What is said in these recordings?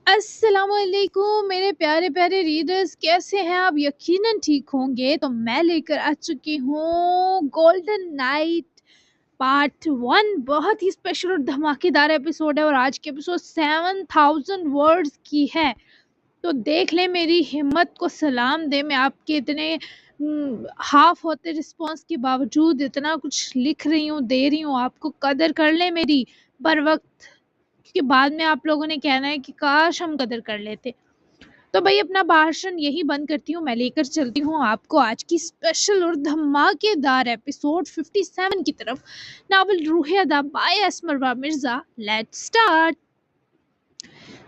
السلام علیکم میرے پیارے پیارے ریڈرز، کیسے ہیں آپ؟ یقیناً ٹھیک ہوں گے۔ تو میں لے کر آ چکی ہوں گولڈن نائٹ پارٹ 1۔ بہت ہی اسپیشل اور دھماکے دار ایپیسوڈ ہے، اور آج کے ایپیسوڈ 7000 ورڈز کی ہے۔ تو دیکھ لیں، میری ہمت کو سلام دے، میں آپ کے اتنے ہاف ہوتے رسپانس کے باوجود اتنا کچھ لکھ رہی ہوں، دے رہی ہوں، آپ کو قدر کر لیں میری بر وقت، کیونکہ بعد میں آپ لوگوں نے کہنا ہے کہ کاش ہم قدر کر لیتے۔ تو بھائی اپنا بھاشن یہی بند کرتی ہوں، میں لے کر چلتی ہوں آپ کو آج کی اسپیشل اور دھماکے دار ایپیسوڈ 57 کی طرف۔ ناول روح ادا بائی اسمروا Mirza, late start.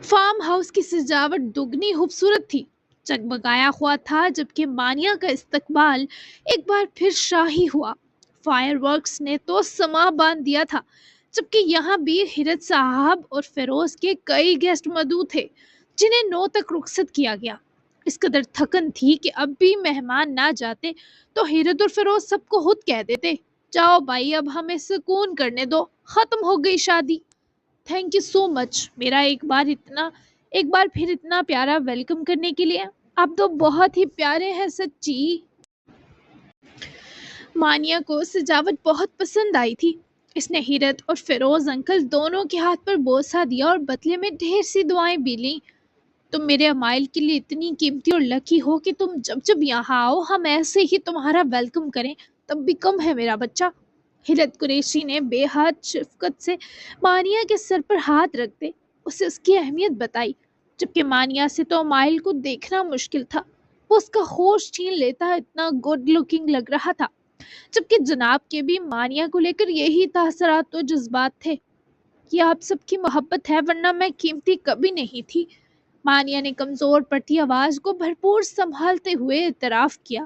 Farm house کی سجاوٹ دگنی خوبصورت تھی، جگمگایا ہوا تھا، جبکہ مانیہ کا استقبال ایک بار پھر شاہی ہوا۔ فائر ورکس نے تو سما باندھ دیا تھا، جبکہ یہاں بھی ہیرت صاحب اور فیروز کے کئی گیسٹ مدعو تھے جنہیں 9 تک رخصت کیا گیا۔ اس قدر تھکن تھی کہ اب بھی مہمان نہ جاتے تو ہیرت اور فیروز سب کو خود کہہ دیتے، جاؤ بھائی اب ہمیں سکون کرنے دو، ختم ہو گئی شادی۔ تھینک یو سو مچ میرا ایک بار پھر اتنا پیارا ویلکم کرنے کے لیے۔ آپ تو بہت ہی پیارے ہیں سچی۔ مانیہ کو سجاوٹ بہت پسند آئی تھی۔ اس نے ہیرت اور فیروز انکل دونوں کے ہاتھ پر بوسہ دیا اور بدلے میں ڈھیر سی دعائیں بھی لیں۔ تم میرے امائل کے لیے اتنی قیمتی اور لکی ہو کہ تم جب جب یہاں آؤ ہم ایسے ہی تمہارا ویلکم کریں، تب بھی کم ہے میرا بچہ۔ ہیرت قریشی نے بے حد شفقت سے مانیہ کے سر پر ہاتھ رکھ دے اسے اس کی اہمیت بتائی، جبکہ مانیہ سے تو امائل کو دیکھنا مشکل تھا، وہ اس کا ہوش چھین لیتا، اتنا گڈ لکنگ لگ رہا تھا۔ جبکہ جناب کے بھی مانیہ کو لے کر یہی تاثرات و جذبات تھے کہ آپ سب کی محبت ہے، ورنہ میں قیمتی کبھی نہیں تھی۔ مانیہ نے کمزور پڑتی آواز کو بھرپور سنبھالتے ہوئے اعتراف کیا،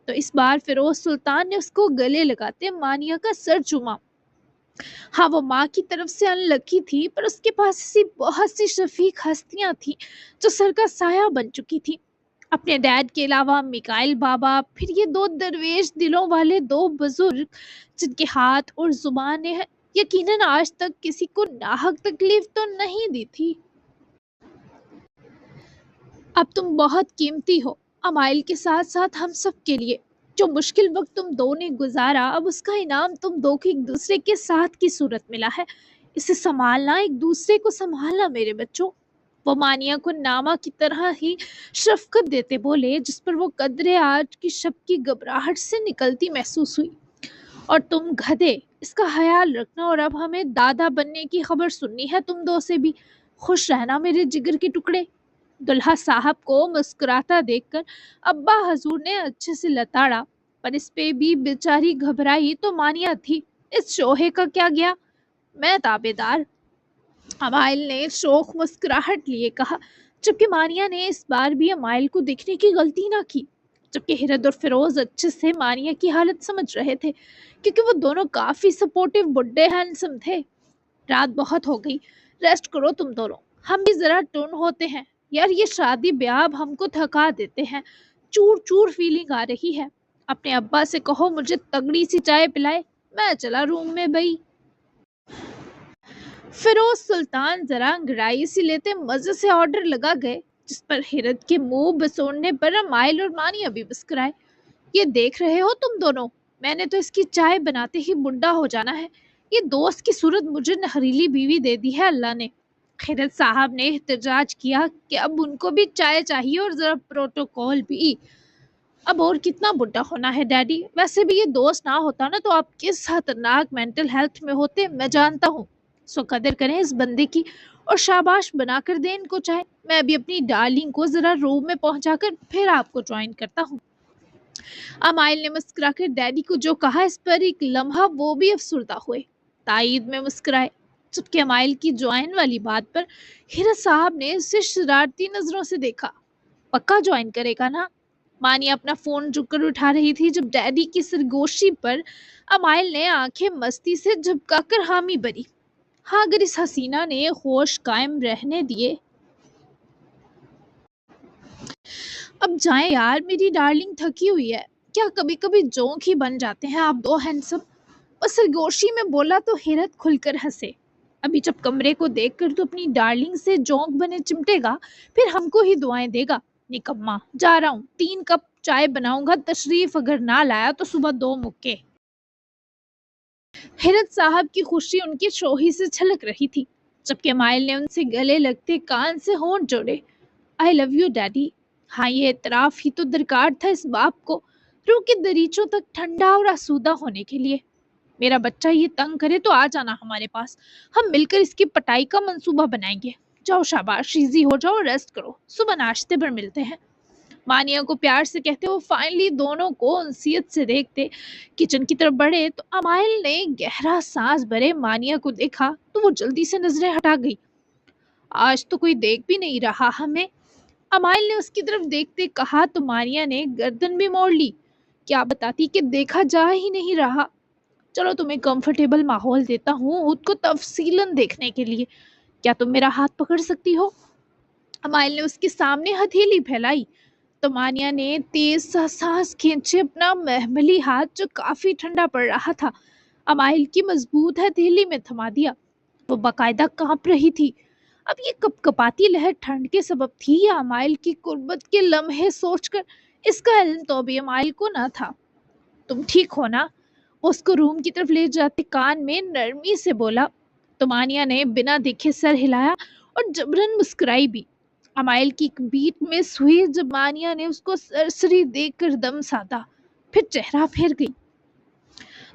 تو اس بار فیروز سلطان نے اس کو گلے لگاتے مانیہ کا سر چوما۔ ہاں وہ ماں کی طرف سے ان لکی تھی، پر اس کے پاس ایسی بہت سی شفیق ہستیاں تھیں جو سر کا سایہ بن چکی تھی۔ اپنے ڈیڈ کے علاوہ میکائل بابا، پھر یہ 2 درویش دلوں والے 2 بزرگ جن کے ہاتھ اور زبان نے یقیناً آج تک کسی کو ناحق تکلیف تو نہیں دی تھی۔ اب تم بہت قیمتی ہو، امائل کے ساتھ ساتھ ہم سب کے لیے۔ جو مشکل وقت تم دو نے گزارا، اب اس کا انعام تم دو کو ایک دوسرے کے ساتھ کی صورت ملا ہے۔ اسے سنبھالنا، ایک دوسرے کو سنبھالنا میرے بچوں۔ وہ مانیہ کو نامہ کی طرح ہی شفقت دیتے بولے، جس پر وہ قدرے آج کی شب کی گھبراہٹ سے نکلتی محسوس ہوئی۔ اور تم گدھے، اس کا خیال رکھنا، اور اب ہمیں دادا بننے کی خبر سننی ہے تم دو سے بھی۔ خوش رہنا میرے جگر کے ٹکڑے۔ دلہا صاحب کو مسکراتا دیکھ کر ابا حضور نے اچھے سے لتاڑا، پر اس پہ بھی بیچاری گھبرائی تو مانیہ تھی۔ اس شوہے کا کیا گیا؟ میں تابے دار، امائل نے شوخ مسکراہٹ لیے کہا، جبکہ مانیہ نے اس بار بھی امائل کو دیکھنے کی غلطی نہ کی، جبکہ ہیرت اور فیروز اچھے سے مانیہ کی حالت سمجھ رہے تھے، کیونکہ وہ دونوں کافی سپورٹیو بڈھے ہینڈسم تھے۔ رات بہت ہو گئی، ریسٹ کرو تم دونوں، ہم بھی ذرا ٹون ہوتے ہیں۔ یار یہ شادی بیاہ اب ہم کو تھکا دیتے ہیں، چور چور فیلنگ آ رہی ہے۔ اپنے ابا سے کہو مجھے تگڑی سی چائے پلائے، میں چلا روم میں بھائی۔ فیروز سلطان ذرا انگڑائی سی لیتے مزے سے آرڈر لگا گئے، جس پر ہیرت کے منہ بسوڑنے پر امائل اور مانیہ بھی مسکرائے۔ یہ دیکھ رہے ہو تم دونوں، میں نے تو اس کی چائے بناتے ہی بڈھا ہو جانا ہے، یہ دوست کی صورت مجھے نحریلی بیوی دے دی ہے اللہ نے۔ خیرت صاحب نے احتجاج کیا کہ اب ان کو بھی چائے چاہیے اور ذرا پروٹوکول بھی۔ اب اور کتنا بڈھا ہونا ہے ڈیڈی، ویسے بھی یہ دوست نہ ہوتا نا تو آپ کس خطرناک مینٹل ہیلتھ میں ہوتے، میں جانتا ہوں۔ سو قدر کریں اس بندے کی اور شاباش بنا کر دیں ان کو چائے۔ میں ابھی اپنی ڈارلنگ کو ذرا روم میں پہنچا کر پھر آپ کو جوائن کرتا ہوں۔ امائل نے مسکرا کر ڈیڈی کو جو کہا، اس پر ایک لمحہ وہ بھی افسردہ ہوئے، تائید میں مسکرائے، جبکہ امائل کی جوائن والی بات پر ہیرت صاحب نے اسے شرارتی نظروں سے دیکھا۔ پکا جوائن کرے گا نا؟ مانیہ اپنا فون رک کر اٹھا رہی تھی جب ڈیڈی کی سرگوشی پر امائل نے آنکھیں مستی سے جھپکا کر حامی بری۔ ہاں اگر اس حسینہ نے ہوش قائم رہنے دیے۔ اب جائیں یار، میری ڈارلنگ تھکی ہوئی ہے، کیا کبھی کبھی جونک ہی بن جاتے ہیں آپ دو ہینڈسم۔ وہ سرگوشی میں بولا تو ہیرت کھل کر ہنسے۔ ابھی جب کمرے کو دیکھ کر تو اپنی ڈارلنگ سے جونک بنے چمٹے گا، پھر ہم کو ہی دعائیں دے گا۔ نکما، جا رہا ہوں، 3 کپ چائے بناؤں گا، تشریف اگر نہ لایا تو صبح 2 مکے۔ حیرت صاحب کی خوشی ان کی شوہی سے چھلک رہی تھی، جبکہ مائل نے ان سے گلے لگتے کان سے ہونٹ جوڑے۔ آئی لو یو ڈیڈی۔ ہاں، یہ اعتراف ہی تو درکار تھا اس باپ کو، روح کے دریچوں تک ٹھنڈا اور آسودہ ہونے کے لیے۔ میرا بچہ یہ تنگ کرے تو آ جانا ہمارے پاس، ہم مل کر اس کی پٹائی کا منصوبہ بنائیں گے۔ جاؤ شاباش، ایزی ہو جاؤ، ریسٹ کرو، صبح ناشتے پر ملتے ہیں۔ مانیہ کو پیار سے کہتے وہ فائنلی دونوں کو انسیت سے دیکھتے کچن کی طرف بڑھے تو امائل نے گہرا سانس بھرے مانیہ کو دیکھا تو وہ جلدی سے نظریں ہٹا گئی۔ آج تو کوئی دیکھ بھی نہیں رہا ہمیں، امائل نے اس کی طرف دیکھتے کہا تو مانیہ نے گردن بھی موڑ لی۔ کیا بتاتی کہ دیکھا جا ہی نہیں رہا؟ چلو تمہیں کمفرٹیبل ماحول دیتا ہوں خود کو تفصیلاً دیکھنے کے لیے، کیا تم میرا ہاتھ پکڑ سکتی ہو؟ امائل نے اس کے سامنے ہتھیلی پھیلائی تو مانیہ نے تیز سا سانس کھینچے اپنا محملی ہاتھ جو کافی ٹھنڈا پڑ رہا تھا امائل کی مضبوط ہتھیلی میں تھما دیا۔ وہ باقاعدہ کانپ رہی تھی۔ اب یہ کپ کپاتی لہر ٹھنڈ کے سبب تھی یا امائل کی قربت کے لمحے سوچ کر؟ اس کا علم تو ابھی امائل کو نہ تھا۔ تم ٹھیک ہو نا؟ اس کو روم کی طرف لے جاتے کان میں نرمی سے بولا تو مانیہ نے بنا دیکھے سر ہلایا اور جبرن مسکرائی بھی۔ امائل کی ایک بیٹ مس ہوئی جب مانیہ نے اس کو سرسری دیکھ کر دم سادھا، پھر چہرہ پھیر گئی۔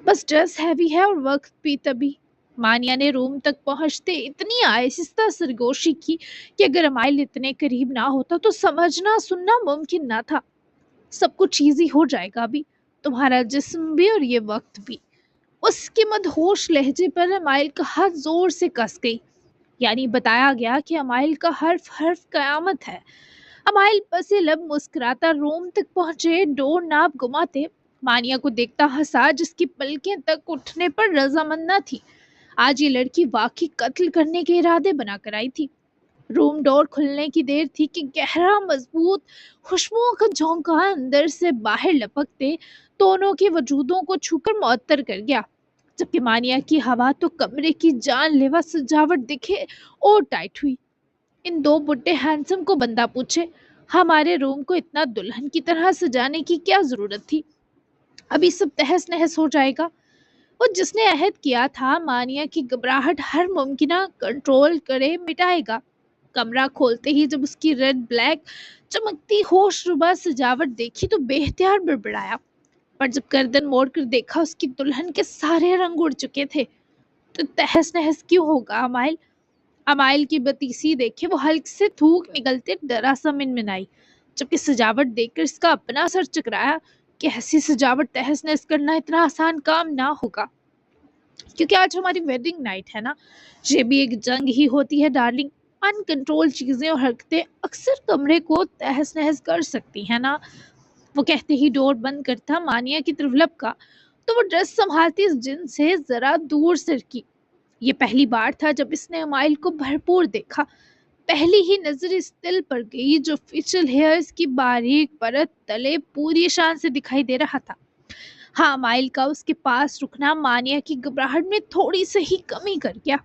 بس ڈریس ہیوی ہے اور وقت بھی طبی۔ مانیہ نے روم تک پہنچتے اتنی آہستہ سرگوشی کی کہ اگر امائل اتنے قریب نہ ہوتا تو سمجھنا سننا ممکن نہ تھا۔ سب کچھ ایزی ہو جائے گا ابھی، تمہارا جسم بھی اور یہ وقت بھی۔ اس کے مدہوش لہجے پر امائل کا ہاتھ زور سے کس گئی، یعنی بتایا گیا کہ امائل کا حرف حرف قیامت ہے۔ امائل پسے لب مسکراتا روم تک پہنچے، ڈور ناپ گماتے مانیہ کو دیکھتا ہنسا جس کی پلکیں تک اٹھنے پر رضامند نہ تھی۔ آج یہ لڑکی واقعی قتل کرنے کے ارادے بنا کر آئی تھی۔ روم ڈور کھلنے کی دیر تھی کہ گہرا مضبوط خوشبوؤں کا جھونکا اندر سے باہر لپکتے دونوں کے وجودوں کو چھو کر معطر کر گیا، جبکہ مانیہ کی ہوا تو کمرے کی جان لیوا سجاوٹ دکھے اور ٹائٹ ہوئی۔ ان 2 بڈھے ہینڈسم کو بندہ پوچھے ہمارے روم کو اتنا دلہن کی طرح سجانے کی کیا ضرورت تھی؟ ابھی سب تہس نہس ہو جائے گا۔ وہ جس نے عہد کیا تھا مانیہ کی گھبراہٹ ہر ممکنہ کنٹرول کرے مٹائے گا، کمرہ کھولتے ہی جب اس کی ریڈ بلیک چمکتی ہوش ربا سجاوٹ دیکھی تو بے اختیار بڑبڑایا، پر جب گردن موڑ کر دیکھا اس کی دلہن کے سارے رنگ اڑ چکے تھے تو تہس نہس کیوں ہوگا امائل؟ امائل کی بتیسی دیکھے وہ ہلک سے تھوک نگلتے ڈرا سا منمنائی، جبکہ سجاوٹ دیکھ کر اس کا اپنا سر چکرایا کہ ایسی سجاوٹ تہس نہس کرنا اتنا آسان کام نہ ہوگا، کیونکہ آج ہماری ویڈنگ نائٹ ہے نا۔ یہ بھی ایک جنگ ہی ہوتی ہے ڈارلنگ، ان کنٹرول چیزیں اور حرکتیں اکثر کمرے کو تہس نہس کر سکتی ہیں نا۔ وہ کہتے ہی ڈور بند کرتا مانیہ کی طرف لپکا تو وہ ڈریس سنبھالتی اس جن سے ذرا دور سرکی۔ یہ پہلی بار تھا جب اس نے امائل کو بھرپور دیکھا۔ پہلی ہی نظر اس دل پر گئی جو فیشل ہیئرز کی باریک پرت تلے پوری شان سے دکھائی دے رہا تھا۔ ہاں، امائل کا اس کے پاس رکنا مانیہ کی گھبراہٹ میں تھوڑی سی ہی کمی کر گیا۔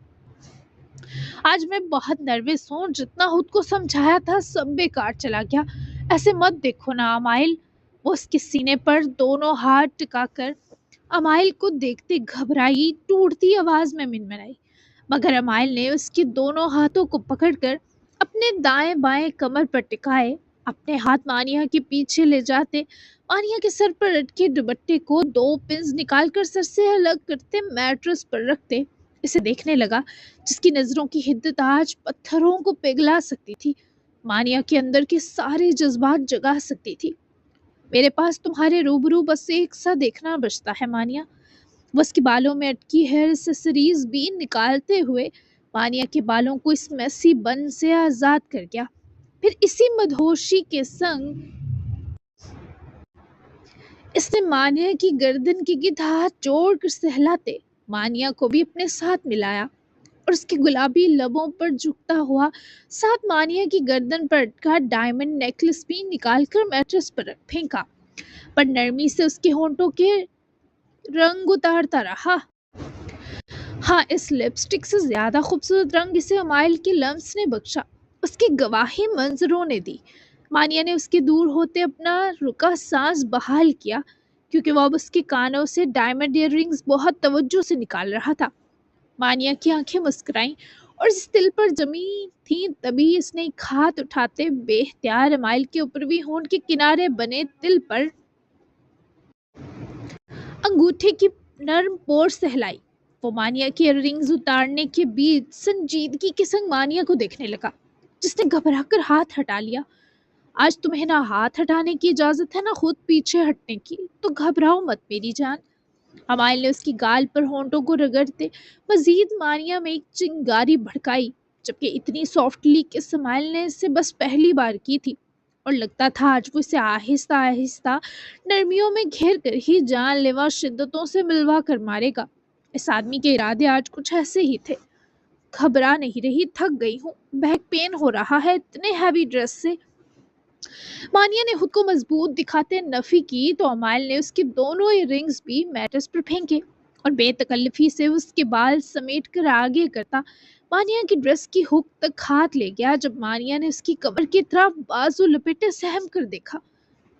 آج میں بہت نروس ہوں، جتنا خود کو سمجھایا تھا سب بیکار چلا گیا۔ ایسے مت دیکھو نا امائل۔ وہ اس کے سینے پر دونوں ہاتھ ٹکا کر امائل کو دیکھتے گھبرائی ٹوٹتی آواز میں منمنائی، مگر امائل نے اس کے دونوں ہاتھوں کو پکڑ کر اپنے دائیں بائیں کمر پر ٹکائے، اپنے ہاتھ مانیہ کے پیچھے لے جاتے مانیہ کے سر پر لٹکے دوپٹے کو 2 پنز نکال کر سر سے الگ کرتے میٹرس پر رکھتے اسے دیکھنے لگا جس کی نظروں کی حدت آج پتھروں کو پگھلا سکتی تھی، مانیہ کے اندر کے سارے جذبات جگا سکتی تھی۔ میرے پاس تمہارے روبرو بس ایک سا دیکھنا بچتا ہے مانیہ۔ وہ اس کے بالوں میں اٹکی ہیئر ایسیسریز بھی نکالتے ہوئے مانیہ کے بالوں کو اس میسی بن سے آزاد کر گیا، پھر اسی مدہوشی کے سنگ اس نے مانیہ کی گردن کے گرد ہاتھ جوڑ کر سہلاتے مانیہ کو بھی اپنے ساتھ ملایا اور اس کے گلابی لبوں پر جھکتا ہوا ساتھ مانیہ کی گردن پر اٹکا ڈائمنڈ نیکلس بھی نکال کر میٹرس پر پھینکا، پر نرمی سے اس کے ہونٹوں کے رنگ اتارتا رہا۔ ہاں، اس لپسٹک سے زیادہ خوبصورت رنگ اسے امائل کے لمس نے بخشا، اس کی گواہی منظروں نے دی۔ مانیہ نے اس کے دور ہوتے اپنا رکا سانس بحال کیا، کیونکہ وہ اب اس کے کانوں سے ڈائمنڈ ایئر رنگز بہت توجہ سے نکال رہا تھا۔ مانیہ کی آنکھیں مسکرائیں اور اس دل پر جمی تھیں، تبھی اس نے ایک ہاتھ اٹھاتے بے اختیار امائل کے اوپروی ہونٹ کے کنارے بنے تل پر انگوٹھے کی نرم پور سہلائی۔ وہ مانیہ کے ایئر رنگز اتارنے کے بیچ سنجیدگی کے سنگ مانیہ کو دیکھنے لگا، جس نے گھبرا کر ہاتھ ہٹا لیا۔ آج تمہیں نہ ہاتھ ہٹانے کی اجازت ہے نہ خود پیچھے ہٹنے کی، تو گھبراؤ مت میری جان۔ امائل نے اس کی گال پر ہونٹوں کو رگڑتے مزید مانیہ میں ایک چنگاری بھڑکائی، جبکہ اتنی سافٹلی کہ اسمائل نے اسے بس پہلی بار کی تھی، اور لگتا تھا آج وہ اسے آہستہ آہستہ نرمیوں میں گھیر کر ہی جان لیوا شدتوں سے ملوا کر مارے گا۔ اس آدمی کے ارادے آج کچھ ایسے ہی تھے۔ گھبرا نہیں رہی، تھک گئی ہوں، بیک پین ہو رہا ہے اتنے ہیوی ڈریس سے۔ مانیہ نے خود کو مضبوط دکھاتے نفی کی تو امائل نے اس کے دونوں ایئر رنگز بھی میٹس پر پھینکے اور بے تکلفی سے اس کے بال سمیٹ کر آگے کرتا مانیہ کی ڈریس کی ہک تک ہاتھ لے گیا۔ جب مانیہ نے اس کی کمر کی طرف بازو لپیٹے سہم کر دیکھا،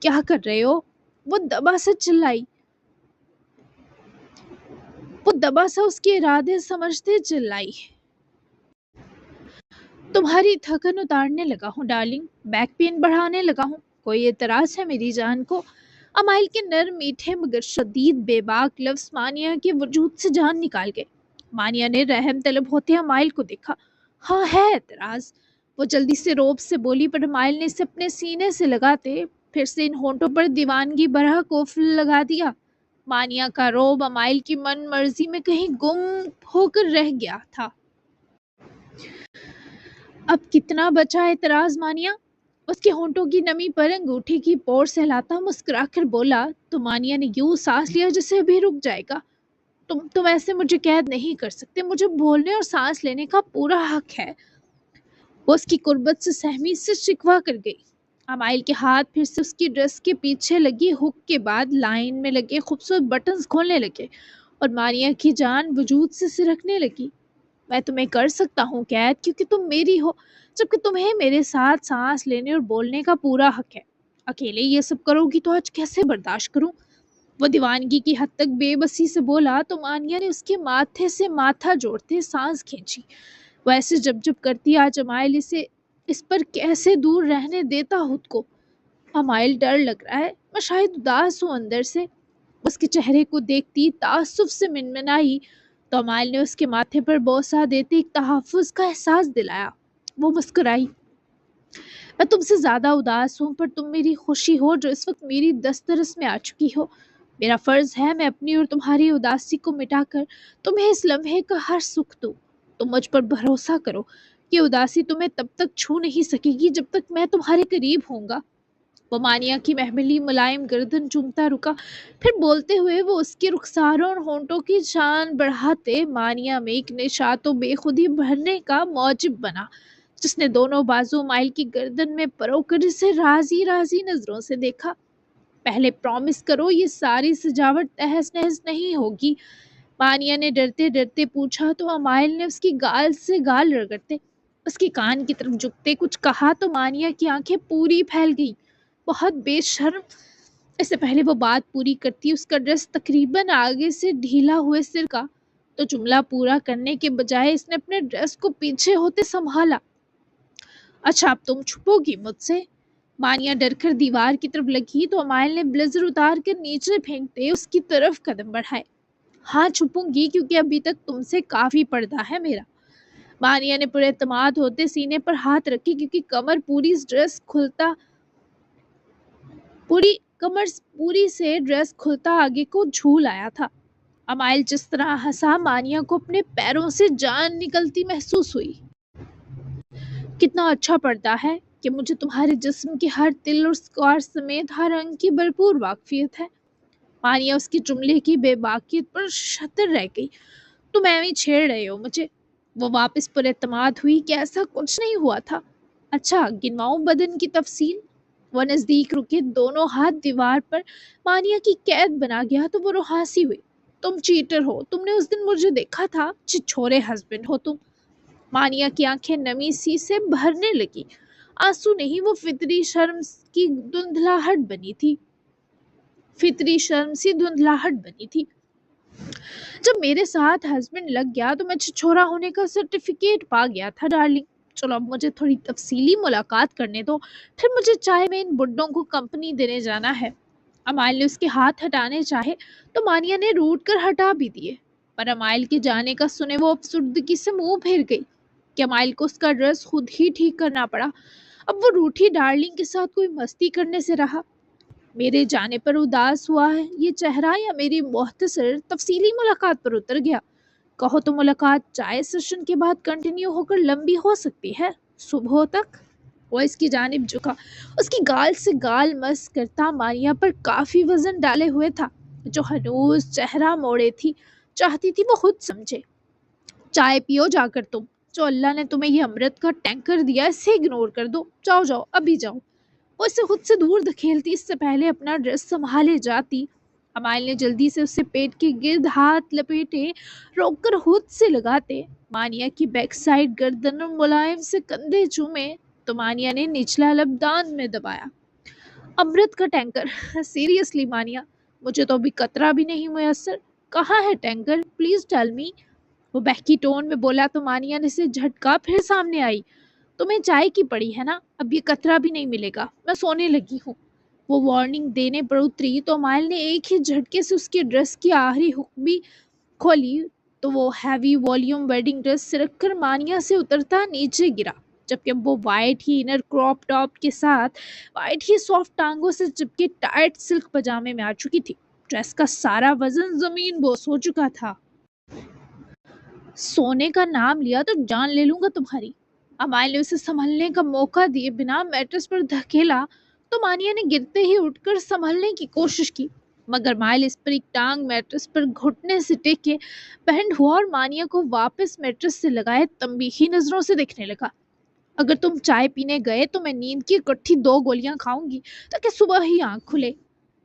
کیا کر رہے ہو؟ وہ دبا سے چلائی، وہ دبا سا اس کے ارادے سمجھتے چلائی۔ تمہاری تھکن اتارنے لگا ہوں ڈارلنگ، بیک پین بڑھانے لگا ہوں، کوئی اعتراض ہے میری جان کو؟ امائل کے نرم میٹھے مگر شدید بے باک لفظ مانیہ کے وجود سے جان نکال گئے۔ مانیہ نے رحم طلب ہوتے امائل کو دیکھا۔ ہاں ہے اعتراض، وہ جلدی سے روب سے بولی، پر امائل نے اسے اپنے سینے سے لگاتے پھر سے ان ہونٹوں پر دیوانگی برہ قفل لگا دیا۔ مانیہ کا روب امائل کی من مرضی میں کہیں گم ہو کر رہ گیا تھا۔ اب کتنا بچا اعتراض مانیہ؟ اس کے ہونٹوں کی نمی پر انگوٹھی کی پور سہلاتا مسکرا کر بولا تو مانیہ نے یوں سانس لیا جسے ابھی رک جائے گا۔ تم ایسے مجھے قید نہیں کر سکتے، مجھے بولنے اور سانس لینے کا پورا حق ہے۔ وہ اس کی قربت سے سہمی سے شکوا کر گئی۔ امائل کے ہاتھ پھر سے اس کی ڈریس کے پیچھے لگی ہک کے بعد لائن میں لگے خوبصورت بٹنز کھولنے لگے اور مانیہ کی جان وجود سے سرکنے لگی۔ میں تمہیں کر سکتا ہوں قید کیونکہ تم میری ہو، جبکہ تمہیں میرے ساتھ سانس لینے اور بولنے کا پورا حق ہے۔ اکیلے یہ سب کرو گی تو آج کیسے برداشت کروں؟ وہ دیوانگی کی حد تک بے بسی سے بولا تو مانیہ نے اس کے ماتھے سے ماتھا جوڑتے سانس کھینچی۔ وہ ایسے جب جب کرتی آج امائل اسے اس پر کیسے دور رہنے دیتا خود کو۔ امائل ڈر لگ رہا ہے، میں شاید اداس ہوں اندر سے۔ اس کے چہرے کو دیکھتی تعصب سے منمنائی تو امائل نے اس کے ماتھے پر بوسہ دیتے ایک تحفظ کا احساس دلایا۔ وہ مسکرائی، میں تم سے زیادہ اداس ہوں، پر تم میری خوشی ہو جو اس وقت میری دسترس میں آ چکی ہو۔ میرا فرض ہے میں اپنی اور تمہاری اداسی کو مٹا کر تمہیں اس لمحے کا ہر سکھ دوں۔ تم مجھ پر بھروسہ کرو، یہ اداسی تمہیں تب تک چھو نہیں سکے گی جب تک میں تمہارے قریب ہوں گا۔ وہ مانیہ کی محملی ملائم گردن چومتا رکا، پھر بولتے ہوئے وہ اس کے رخساروں اور ہونٹوں کی شان بڑھاتے مانیہ میں ایک نشاط و بے خودی بھرنے کا موجب بنا، جس نے دونوں بازو مائل کی گردن میں پرو کر اسے رازی رازی نظروں سے دیکھا۔ پہلے پرومس کرو یہ ساری سجاوٹ تہس نہس نہیں ہوگی، مانیہ نے ڈرتے ڈرتے پوچھا تو امائل نے اس کی گال سے گال رگڑتے اس کے کان کی طرف جھکتے کچھ کہا تو مانیہ کی آنکھیں پوری پھیل گئیں۔ بہت بے شرم! اس سے پہلے وہ بات پوری کرتی اس کا ڈریس تقریباً آگے سے ڈھیلا ہوئے سر کا، تو جملہ پورا کرنے کے بجائے اس نے اپنے ڈریس کو پیچھے ہوتے سنبھالا۔ اچھا اب تم چھپو گی مجھ سے؟ مانیہ ڈر کر دیوار کی طرف لگی تو امائل نے بلیزر اتار کر نیچے پھینکتے اس کی طرف قدم بڑھائے۔ ہاں چھپوں گی، کیونکہ ابھی تک تم سے کافی پردہ ہے میرا۔ مانیہ نے پورے اعتماد ہوتے سینے پر ہاتھ رکھے، کیونکہ پوری سے ڈریس کھلتا آگے کو جھول آیا تھا۔ امائل جس طرح ہنسا مانیہ کو اپنے پیروں سے جان نکلتی محسوس ہوئی۔ کتنا اچھا پردہ ہے کہ مجھے تمہارے جسم کے ہر تل اور سکار سمیت ہر انگ کی بھرپور واقفیت ہے۔ مانیہ اس کی جملے کی بے باکیت پر شتر رہ گئی۔ تم ایویں چھیڑ رہے ہو مجھے؟ وہ واپس پر اعتماد ہوئی کہ ایسا کچھ نہیں ہوا تھا۔ اچھا گنواؤں بدن کی تفصیل؟ وہ نزدیک رکے، دونوں ہاتھ دیوار پر مانیہ کی قید بنا گیا تو وہ رہاسی ہوئی۔ تم چیٹر ہو، تم نے اس دن مجھے دیکھا تھا، چھچورے ہسبینڈ ہو تم۔ مانیہ کی آنکھیں نمی سی سے بھرنے لگی۔ آنسو نہیں، وہ فطری شرم کی دھندلاہٹ بنی تھی، فطری شرم سی دھندلاہٹ بنی تھی۔ جب میرے ساتھ ہسبینڈ لگ گیا تو میں چھچورا ہونے کا سرٹیفکیٹ پا گیا تھا ڈارلنگ۔ چلو اب مجھے تھوڑی تفصیلی ملاقات کرنے دو، پھر مجھے چائے میں ان بڈوں کو کمپنی دینے جانا ہے۔ امائل نے اس کے ہاتھ ہٹانے چاہے تو مانیہ نے روٹ کر ہٹا بھی دیے، پر امائل کے جانے کا سنے وہ افسردگی سے منہ پھیر گئی کہ امائل کو اس کا ڈریس خود ہی ٹھیک کرنا پڑا۔ اب وہ روٹھی ڈارلنگ کے ساتھ کوئی مستی کرنے سے رہا۔ میرے جانے پر اداس ہوا ہے یہ چہرہ یا میری مختصر تفصیلی ملاقات پر اتر گیا؟ کہو تو ملاقات چائے سیشن کے بعد کنٹینیو ہو کر لمبی ہو سکتی ہے، صبح تک۔ وہ اس کی جانب جھکا، اس کی گال سے گال مس کرتا مانیہ پر کافی وزن ڈالے ہوئے تھا، جو ہنوز چہرہ موڑے تھی، چاہتی تھی وہ خود سمجھے۔ چائے پیو جا کر تم، جو اللہ نے تمہیں یہ امرت کا ٹینکر دیا ہے اسے اگنور کر دو، جاؤ جاؤ ابھی جاؤ۔ وہ اسے خود سے دور دھکیلتی اس سے پہلے اپنا ڈریس سنبھالے جاتی۔ امائل نے جلدی سے اسے پیٹ کے گرد ہاتھ لپیٹے، روک کر خود سے لگاتے مانیہ کی بیک سائڈ گردن اور ملائم سے کندھے چومے تو مانیہ نے نچلا لب دانت میں دبایا۔ امرت کا ٹینکر؟ سیریسلی مانیہ، مجھے تو ابھی قطرہ بھی نہیں میسر۔ کہاں ہے ٹینکر؟ Please tell me. وہ بہکی ٹون میں بولا تو مانیہ نے سے جھٹکا پھر سامنے آئی۔ تمہیں چائے کی پڑی ہے نا، اب یہ قطرہ بھی نہیں ملے گا، میں سونے لگی ہوں۔ وہ وارننگ دینے پر اتری تو امائل نے ایک ہی جھٹکے سے اس کی ڈریس کی آخری ہک بھی کھولی تو وہ ہیوی والیوم ویڈنگ ڈریس سرک کر مانیہ سے اترتا نیچے گرا، جبکہ وہ وائٹ ہی انر کراپ ٹاپ کے ساتھ وائٹ ہی سافٹ ٹانگوں سے چپکے ٹائٹ سلک پجامے میں آ چکی تھی۔ ڈریس کا سارا وزن زمین بوس ہو چکا تھا۔ سونے کا نام لیا تو جان لے لوں گا تمہاری۔ امائل نے اسے سنبھلنے کا موقع دیے بنا میٹرس پر دھکیلا تو مانیہ نے گرتے ہی اٹھ کر سنبھلنے کی کوشش کی، مگر مائل اس پر ایک ٹانگ میٹرس پر گھٹنے سے ٹیکے بینڈ ہوا اور مانیہ کو واپس میٹرس سے لگائے تنبیہی نظروں سے دیکھنے لگا۔ اگر تم چائے پینے گئے تو میں نیند کی اکٹھی 2 گولیاں کھاؤں گی تاکہ صبح ہی آنکھ کھلے۔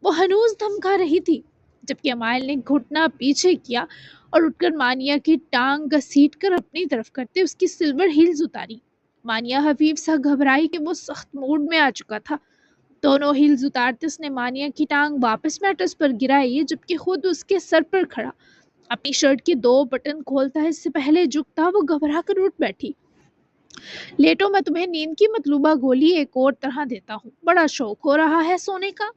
وہ ہنوز دھمکا رہی تھی، جبکہ امائل نے گھٹنا پیچھے کیا اور اٹھ کر مانیہ کی ٹانگ گھسیٹ کر اپنی طرف کرتے اس کی سلور ہیلز اتاری۔ مانیہ حفیف سا گھبرائی کہ وہ سخت موڈ میں آ چکا تھا۔ دونوں ہیلز اتارتے اس نے مانیہ کی ٹانگ واپس میٹرس پر گرائی، جبکہ خود اس کے سر پر کھڑا اپنی شرٹ کے 2 بٹن کھولتا ہے اس سے پہلے جھکتا وہ گھبرا کر اٹھ بیٹھی۔ لیٹو، میں تمہیں نیند کی مطلوبہ گولی ایک اور طرح دیتا ہوں، بڑا شوق ہو رہا ہے سونے کا۔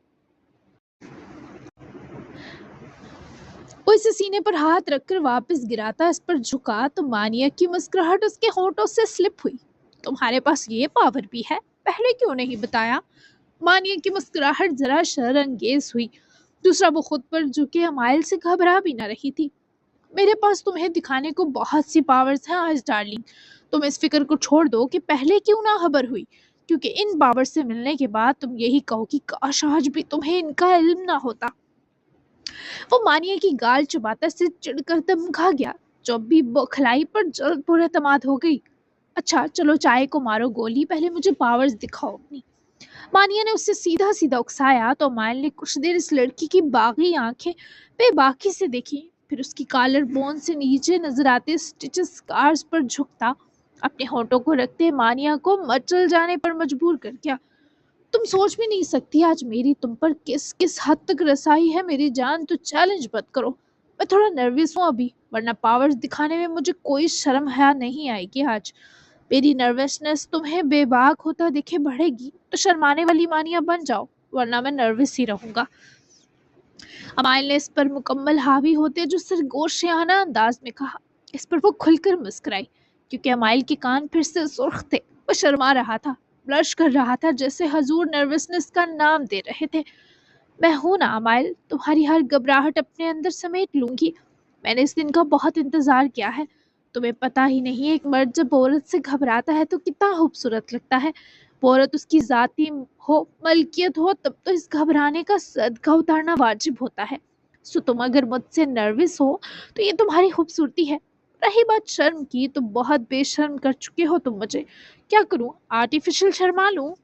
وہ اسے سینے پر ہاتھ رکھ کر واپس گراتا اس پر جھکا تو مانیہ کی مسکراہٹ اس کے ہونٹوں سے سلپ ہوئی۔ تمہارے پاس یہ پاور بھی ہے، پہلے کیوں نہیں بتایا؟ مانیہ کی مسکراہٹ ذرا شر انگیز ہوئی، دوسرا وہ خود پر جھکے امائل سے گھبرا بھی نہ رہی تھی۔ میرے پاس تمہیں دکھانے کو بہت سی پاورز ہیں آج ڈارلنگ، تم اس فکر کو چھوڑ دو کہ پہلے کیوں نہ خبر ہوئی، کیونکہ ان پاور سے ملنے کے بعد تم یہی کہو کہ کاش آج بھی تمہیں ان کا علم نہ ہوتا۔ وہ مانیہ کی گال چباتا سے چڑھ کر دمکا گیا، جو اب بھی بوکھلائی پر جلد پر اعتماد ہو گئی۔ اچھا چلو چائے کو مارو گولی، پہلے مجھے پاورز دکھاؤ اپنی۔ مانیہ نے اسے سیدھا سیدھا اکسایا تو مائل نے کچھ دیر اس لڑکی کی باغی آنکھیں بے باکی سے دیکھی، پھر اس کی کالر بون سے نیچے نظر آتے سٹیچز سکارز پر جھکتا اپنے ہونٹوں کو رکھتے مانیہ کو مچل جانے پر مجبور کر گیا۔ تم سوچ بھی نہیں سکتی آج میری تم پر کس کس حد تک رسائی ہے میری جان، تو چیلنج مت کرو۔ میں تھوڑا نروس ہوں ابھی، ورنہ پاورز دکھانے میں مجھے کوئی شرم حیا نہیں آئے گی آج۔ میری نروسنس تمہیں بے باک ہوتا دیکھے بڑھے گی تو شرمانے والی مانیہ بن جاؤ، ورنہ میں نروس ہی رہوں گا۔ امائل نے اس پر مکمل حاوی ہوتے جو سرگوشیانہ انداز میں کہا۔ اس پر وہ کھل کر مسکرائی، کیونکہ امائل کے کان پھر سے سرخ تھے، وہ شرما رہا تھا، بلش کر رہا تھا، جیسے حضور نروسنس کا نام دے رہے تھے۔ میں ہوں نا امائل، تمہاری ہر گھبراہٹ اپنے اندر سمیٹ لوں گی۔ میں نے اس دن کا بہت انتظار کیا ہے۔ تمہیں پتہ ہی نہیں ایک مرد جب عورت سے گھبراتا ہے تو کتنا خوبصورت لگتا ہے۔ وہ عورت اس کی ذاتی ہو، ملکیت ہو، تب تو اس گھبرانے کا صدقہ اتارنا واجب ہوتا ہے۔ سو تم اگر مجھ سے نروس ہو تو یہ تمہاری خوبصورتی ہے۔ رہی بات شرم کی تو بہت بے شرم کر چکے ہو تم مجھے، کیا کروں آرٹیفیشل شرما لوں؟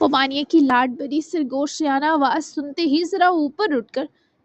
وہ مانیہ کی لاڈ بری سرگوشیانہ آواز سنتے ہی ذرا اوپر اٹھ کر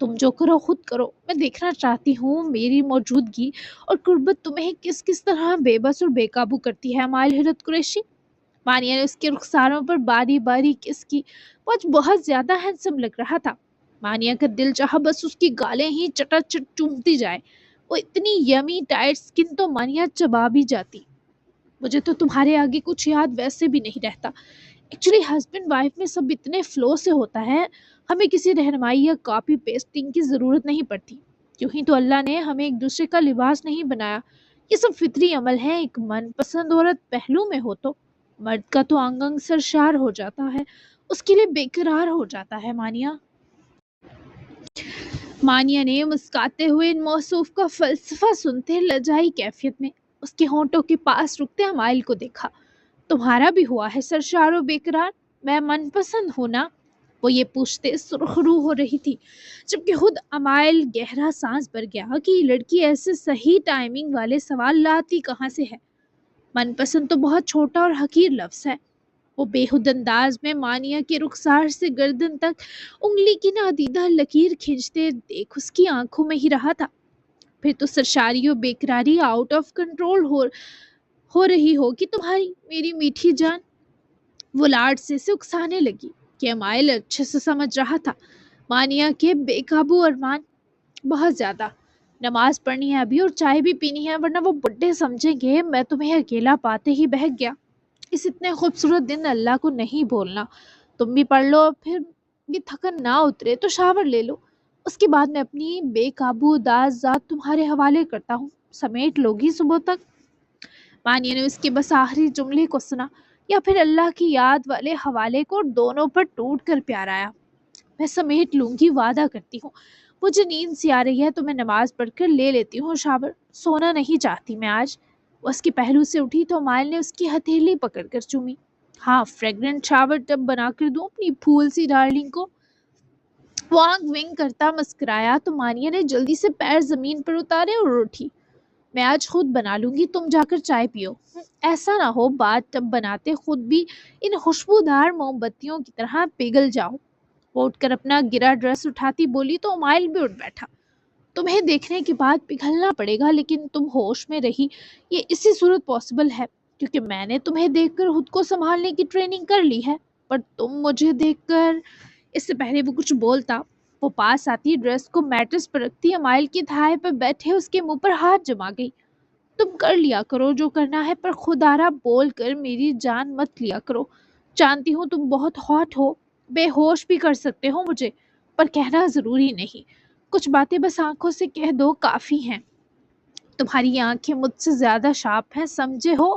تم جو کرو خود کرو، میں دیکھنا چاہتی ہوں میری موجودگی اور قربت تمہیں کس کس طرح بے بس اور بے قابو کرتی ہے مائل حیرت قریشی۔ مانیہ نے اس کے رخساروں پر باری باری کس کی، وہ آج بہت زیادہ ہینڈسم لگ رہا تھا۔ مانیہ کا دل چاہا بس اس کی گالیں ہی چٹا چٹ چومتی جائے، وہ اتنی یمی ٹائٹ سکن تو مانیہ چبا بھی جاتی۔ مجھے تو تمہارے آگے کچھ یاد ویسے بھی نہیں رہتا۔ ایکچولی ہسبینڈ وائف میں سب اتنے فلو سے ہوتا ہے، ہمیں کسی رہنمائی یا کاپی پیسٹنگ کی ضرورت نہیں پڑتی۔ کیوں ہی تو اللہ نے ہمیں ایک دوسرے کا لباس نہیں بنایا، یہ سب فطری عمل ہے۔ ایک من پسند عورت پہلو میں ہو تو مرد کا تو انگ انگ سرشار ہو جاتا ہے، اس کے لیے بے قرار ہو جاتا ہے مانیہ۔ مانیہ نے مسکاتے ہوئے ان موصوف کا فلسفہ سنتے لجائی کیفیت میں اس کے ہونٹوں کے پاس رکتے امائل کو دیکھا۔ تمہارا بھی ہوا ہے سرشار و بے قرار؟ میں من پسند ہوں نا؟ وہ یہ پوچھتے سرخ رو ہو رہی تھی، جبکہ خود امائل گہرا سانس بھر گیا کہ یہ لڑکی ایسے صحیح ٹائمنگ والے سوال لاتی کہاں سے ہے۔ من پسند تو بہت چھوٹا اور حقیر لفظ ہے۔ وہ بے حد انداز میں مانیہ کے رخسار سے گردن تک انگلی کی نادیدہ لکیر کھینچتے دیکھ اس کی آنکھوں میں ہی رہا تھا۔ پھر تو سرشاری و بےقراری آؤٹ آف کنٹرول ہو رہی ہوگی تمہاری میری میٹھی جان۔ وہ لاڈ سے اکسانے لگی کہ امائل اچھے سے سمجھ رہا تھا مانیہ کے بے قابو ارمان۔ بہت زیادہ نماز پڑھنی ہے ابھی اور چائے بھی پینی ہے، ورنہ وہ بڈھے سمجھیں گے میں تمہیں اکیلا پاتے ہی بہک گیا۔ اس اتنے خوبصورت دن اللہ کو نہیں بولنا۔ تم بھی پڑھ لو، پھر بھی تھکن نہ اترے تو شاور لے لو، اس کے بعد میں اپنی بے قابو داز ذات تمہارے حوالے کرتا ہوں، سمیٹ لوگی صبح تک۔ مانیہ نے اس کے بس آخری جملے کو سنا یا پھر اللہ کی یاد والے حوالے کو دونوں پر ٹوٹ کر پیار آیا۔ میں سمیٹ لوں گی، وعدہ کرتی ہوں۔ مجھے نیند سی آ رہی ہے تو میں نماز پڑھ کر لے لیتی ہوں شاور، سونا نہیں چاہتی میں آج۔ وہ اس کے پہلو سے اٹھی تو مائل نے اس کی ہتھیلی پکڑ کر چومی۔ ہاں، فریگرنٹ شاور ٹب بنا کر دوں اپنی پھول سی ڈارلنگ کو؟ وہ آنکھ ونگ کرتا مسکرایا تو مانیہ نے جلدی سے پیر زمین پر اتارے اور اٹھی۔ میں آج خود بنا لوں گی، تم جا کر چائے پیو۔ ایسا نہ ہو بات ٹب بناتے خود بھی ان خوشبودار موم بتیوں کی طرح پگھل جاؤ۔ وہ اٹھ کر اپنا گرا ڈریس اٹھاتی بولی تو مائل بھی اٹھ بیٹھا۔ تمہیں دیکھنے کے بعد پگھلنا پڑے گا، لیکن تم ہوش میں رہی یہ اسی صورت پاسبل ہے کیونکہ میں نے تمہیں دیکھ کر خود کو سنبھالنے کی ٹریننگ کر لی ہے، پر تم مجھے دیکھ کر… اس سے پہلے وہ کچھ بولتا، وہ پاس آتی، ڈریس کو میٹرس پر رکھتی، امائل کی تھائے پر بیٹھے اس کے منہ پر ہاتھ جما گئی۔ تم کر لیا کرو جو کرنا ہے، پر خودارا بول کر میری جان مت لیا کرو۔ جانتی ہوں تم بہت ہاٹ ہو، بے ہوش بھی کر سکتے ہو مجھے، پر کہنا ضروری نہیں۔ کچھ باتیں بس آنکھوں سے کہہ دو، کافی ہیں۔ تمہاری آنکھیں مجھ سے زیادہ شارپ ہیں، سمجھے ہو؟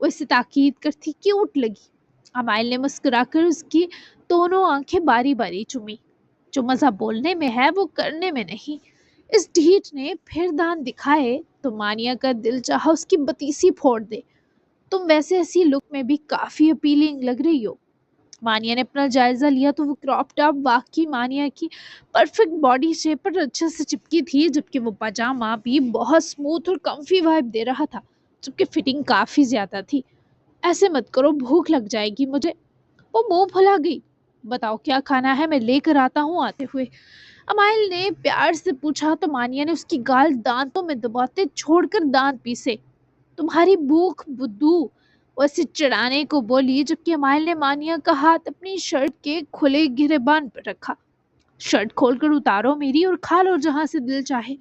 وہ اسے تاکید کرتی کیوٹ لگی۔ امائل نے مسکرا کر اس کی دونوں آنکھیں باری باری چومی۔ جو مزہ بولنے میں ہے وہ کرنے میں نہیں۔ اس ڈھیٹ نے پھر دان دکھائے تو مانیہ کا دل چاہا اس کی بتیسی پھوڑ دے۔ تم ویسے ایسی لک میں بھی کافی اپیلنگ لگ رہی ہو۔ مانیہ نے اپنا جائزہ لیا تو وہ کراپ ٹاپ واقعی مانیہ کی پرفیکٹ باڈی شیپ پر اچھے سے چپکی تھی، جبکہ وہ پاجامہ بھی بہت سموتھ اور کمفی وائب دے رہا تھا، جبکہ فٹنگ کافی زیادہ تھی۔ ایسے مت کرو، بھوک لگ جائے گی مجھے۔ وہ منہ پھلا گئی۔ بتاؤ کیا کھانا ہے، میں لے کر آتا ہوں آتے ہوئے۔ امائل نے پیار سے پوچھا تو مانیہ نے اس کی گال دانتوں میں دباتے چھوڑ کر دانت پیسے۔ تمہاری بھوک بدو، وہ اسے چڑھانے کو بولی، جبکہ امائل نے مانیہ کا ہاتھ اپنی شرٹ کے کھلے گریبان پر رکھا۔ شرٹ کھول کر اتارو میری اور کھا لو جہاں سے دل چاہے۔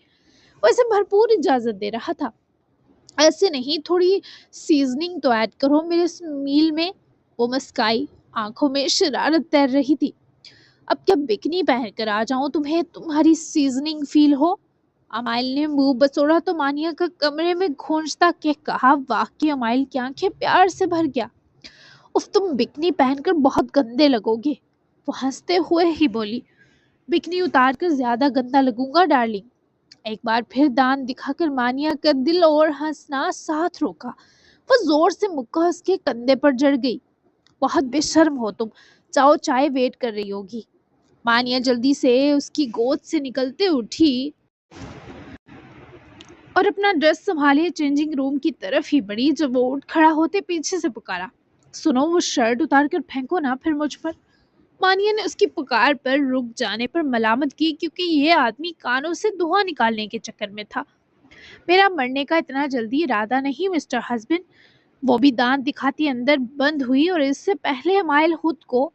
وہ اسے بھرپور اجازت دے رہا تھا۔ ایسے نہیں، تھوڑی سیزننگ تو ایڈ کرو میرے اس میل میں۔ وہ مسکائی، آنکھوں میں شرارت تیر رہی تھی۔ اب کیا بکنی پہن کر آ جاؤں تمہیں تمہاری سیزننگ فیل ہو؟ امائل نے منہ بسوڑا تو مانیہ کا کمرے میں گھونجتا کہ کہا، واقعی امائل کی آنکھیں پیار سے بھر گیا۔ اف، تم بکنی پہن کر بہت گندے لگو گے۔ وہ ہنستے ہوئے ہی بولی، بکنی اتار کر زیادہ گندا لگوں گا ڈارلنگ۔ ایک بار پھر دان دکھا کر مانیہ کا دل اور ہنسنا ساتھ روکا۔ وہ زور سے مکہ اس کے کندھے پر جڑ گئی۔ بہت بے شرم ہو تم، جاؤ چائے ویٹ کر رہی ہوگی۔ مانیہ جلدی سے اس کی گود سے نکلتے اٹھی اور اپنا ڈریس سنبھالے چینجنگ روم کی طرف ہی بڑھی، جب وہ اٹھ کھڑا ہوتے پیچھے سے پکارا، سنو وہ شرٹ اتار کر پھینکو نا پھر مجھ پر۔ مانیہ نے اس کی پکار پر رک جانے پر ملامت کی کیونکہ یہ آدمی کانوں سے دھواں نکالنے کے چکر میں تھا۔ میرا مرنے کا اتنا جلدی ارادہ نہیں مسٹر ہسبینڈ۔ وہ بھی دانت دکھاتی اندر بند ہوئی اور اس سے پہلے مائل خود کو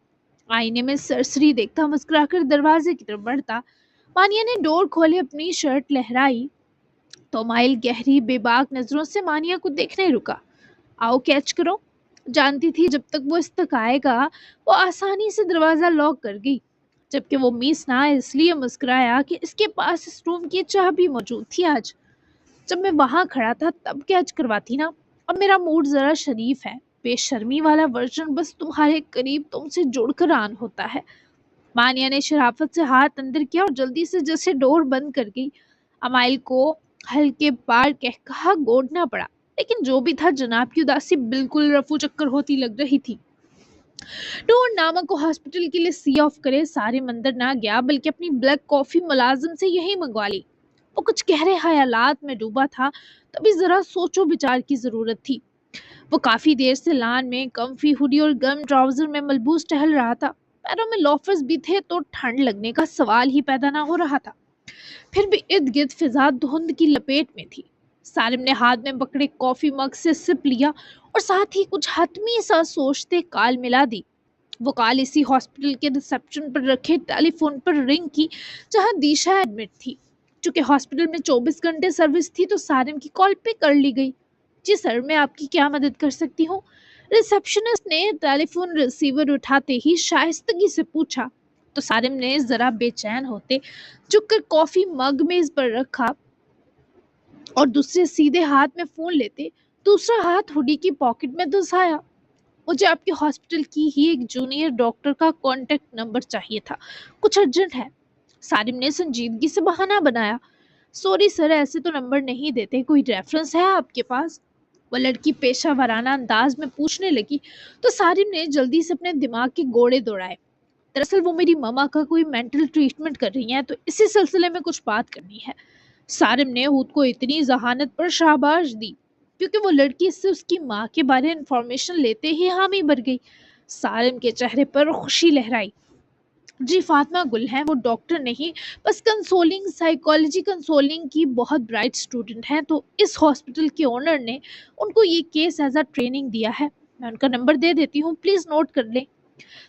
آئینے میں سرسری دیکھتا مسکرا کر دروازے کی طرف بڑھتا۔ مانیہ نے ڈور کھولے اپنی شرٹ لہرائی تو مائل گہری بے باک نظروں سے مانیہ کو دیکھنے رکا۔ آؤ کیچ کرو۔ جانتی تھی جب تک وہ اس تک آئے گا وہ آسانی سے دروازہ لاک کر گئی، جبکہ وہ میس نہ اس لیے مسکرایا کہ اس کے پاس اس روم کی چابی موجود تھی۔ آج جب میں وہاں کھڑا تھا تب کیچ کرواتی نا۔ اب میرا موڈ ذرا شریف ہے، بے شرمی والا ورژن بس تمہارے قریب تم سے جڑ کر آن ہوتا ہے۔ مانیہ نے شرافت سے ہاتھ اندر کیا اور جلدی سے جیسے ڈور بند کر گئی۔ امائل کو ہلکے بار کہہ کہا گوڑنا پڑا، لیکن جو بھی تھا جناب کی اداسی بالکل رفو چکر ہوتی لگ رہی تھی۔ ڈور نامہ کو ہاسپٹل کے لیے سی آف کرے سارے مندر نہ گیا بلکہ اپنی بلیک کافی ملازم سے یہی منگوا لی۔ وہ کچھ گہرے خیالات میں ڈوبا تھا، تبھی ذرا سوچو بچار کی ضرورت تھی۔ وہ کافی دیر سے لان میں کمفی ہوڈی اور گرم ٹراؤزر میں ملبوس ٹہل رہا تھا۔ پیروں میں لوفرز بھی تھے تو ٹھنڈ لگنے کا سوال ہی پیدا نہ ہو رہا تھا۔ پھر بھی ارد گرد فضا دھند کی لپیٹ میں تھی۔ سالم نے ہاتھ میں پکڑے کافی مگ سے سپ لیا اور ساتھ ہی کچھ حتمی سا سوچتے کال ملا دی۔ وہ کال اسی ہاسپٹل کے ریسپشن پر رکھے ٹیلی فون پر رنگ کی جہاں دیشا ایڈمٹ تھی۔ چونکہ ہاسپٹل میں 24 گھنٹے سروس تھی تو سالم کی کال پک کر لی گئی۔ جی سر، میں آپ کی کیا مدد کر سکتی ہوں؟ ریسپشنسٹ نے ٹیلی فون ریسیور اٹھاتے ہی شائستگی سے پوچھا تو سالم نے ذرا بے چین ہوتے جھک کر کافی مگ میز پر رکھا اور دوسرے سیدھے ہاتھ میں فون لیتے دوسرا ہاتھ ہوڈی کی پاکٹ میں دھسایا۔ مجھے آپ کے ہاسپٹل کی ہی ایک جونیئر ڈاکٹر کا کانٹیکٹ نمبر چاہیے تھا، کچھ ارجنٹ ہے۔ سالم نے سنجیدگی سے بہانہ بنایا۔ سوری سر، ایسے تو نمبر نہیں دیتے، کوئی ریفرنس ہے آپ کے پاس؟ وہ لڑکی پیشہ ورانہ انداز میں پوچھنے لگی تو سالم نے جلدی سے اپنے دماغ کے گوڑے دوڑائے۔ دراصل وہ میری ماما کا کوئی مینٹل ٹریٹمنٹ کر رہی ہیں تو اسی سلسلے میں کچھ بات کرنی ہے۔ سالم نے خود کو اتنی ذہانت پر شاباش دی کیونکہ وہ لڑکی سے اس کی ماں کے بارے انفارمیشن لیتے ہی حامی بھر گئی۔ سالم کے چہرے پر خوشی لہرائی۔ جی فاطمہ گل ہیں، وہ ڈاکٹر نہیں بس کنسولنگ سائیکالوجی کنسولنگ کی بہت برائٹ اسٹوڈنٹ ہیں، تو اس ہاسپٹل کے اونر نے ان کو یہ کیس ایز اے ٹریننگ دیا ہے۔ میں ان کا نمبر دے دیتی ہوں، پلیز نوٹ کر لیں۔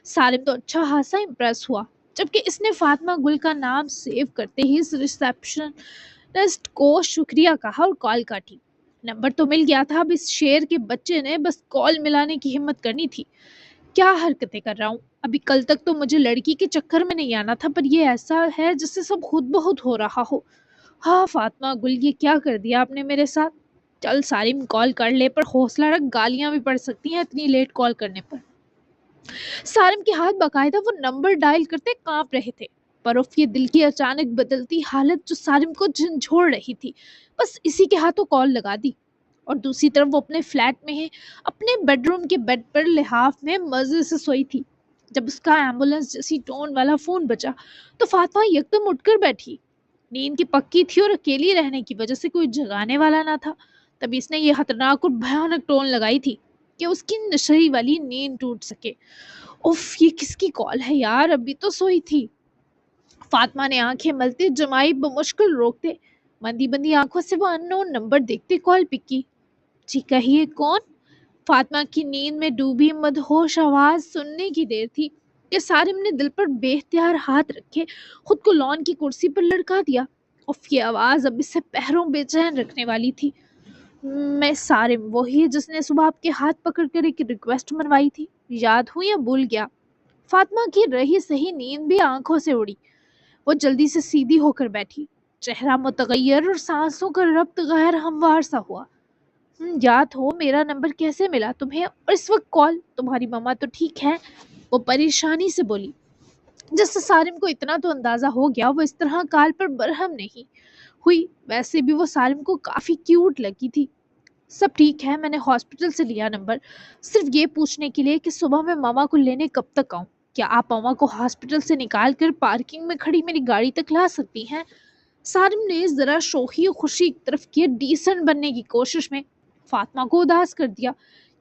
سالم تو اچھا خاصا امپریس ہوا جبکہ اس نے فاطمہ گل کا نام سیو کرتے ہی اس ریسپشنسٹ کو شکریہ کہا اور کال کاٹی۔ نمبر تو مل گیا تھا، اب اس شیر کے بچے نے بس کال ملانے کی ہمت کرنی تھی۔ کیا حرکتیں کر رہا ہوں، ابھی کل تک تو مجھے لڑکی کے چکر میں نہیں آنا تھا، پر یہ ایسا ہے جس سے سب خود بخود ہو رہا ہو۔ ہاں فاطمہ گل، یہ کیا کر دیا آپ نے میرے ساتھ؟ چل سالم، کال کر لے، پر حوصلہ رکھ، گالیاں بھی پڑ سکتی ہیں اتنی لیٹ کال کرنے پر۔ سالم کے ہاتھ باقاعدہ وہ نمبر ڈائل کرتے کانپ رہے تھے، پر اف یہ دل کی اچانک بدلتی حالت جو سالم کو جھنجھوڑ رہی تھی، بس اسی کے ہاتھوں کال لگا دی۔ اور دوسری طرف وہ اپنے فلیٹ میں ہے، اپنے بیڈ روم کے بیڈ پر لحاف میں مزے سے سوئی تھی۔ جب اس کا ایمبولینس جیسی ٹون والا فون بجا تو فاطمہ یکدم اٹھ کر بیٹھی۔ نیند کی پکی تھی اور اکیلی رہنے کی وجہ سے کوئی جگانے والا نہ تھا، تبھی اس نے یہ خطرناک اور بھیانک ٹون لگائی تھی کہ اس کی نشری والی نیند ٹوٹ سکے۔ اف، یہ کس کی کال ہے یار، ابھی تو سوئی تھی۔ فاطمہ نے آنکھیں ملتے جمائی بمشکل روکتے، بندی بندی آنکھوں سے وہ ان نون نمبر دیکھتے کال پک کی۔ جی کہیے کون؟ فاطمہ کی نیند میں ڈوبی مدہوش آواز سننے کی دیر تھی کہ سالم نے دل پر بے اختیار ہاتھ رکھے خود کو لان کی کرسی پر لڑکا دیا۔ اف، یہ آواز اب اس سے پہروں بے چین رکھنے والی تھی۔ میں سالم، وہی جس نے صبح آپ کے ہاتھ پکڑ کر ایک ریکویسٹ منوائی تھی، یاد ہوں یا بھول گیا؟ فاطمہ کی رہی صحیح نیند بھی آنکھوں سے اڑی۔ وہ جلدی سے سیدھی ہو کر بیٹھی، چہرہ متغیر اور سانسوں کا ربط غیر ہموار سا ہوا۔ یاد ہو، میرا نمبر کیسے ملا تمہیں اور اس وقت کال؟ تمہاری ماما تو ٹھیک ہے؟ وہ پریشانی سے بولی۔ جس سے سالم کو اتنا تو اندازہ ہو گیا وہ اس طرح کال پر برہم نہیں ہوئی، ویسے بھی وہ سالم کو کافی کیوٹ لگی تھی۔ سب ٹھیک ہے، میں نے ہاسپٹل سے لیا نمبر صرف یہ پوچھنے کے لیے کہ صبح میں ماما کو لینے کب تک آؤں؟ کیا آپ ماما کو ہاسپٹل سے نکال کر پارکنگ میں کھڑی میری گاڑی تک لا سکتی ہیں؟ سالم نے ذرا شوخی و خوشی ایک طرف کی ڈیسنٹ بننے کی کوشش میں فاطمہ کو اداس کر دیا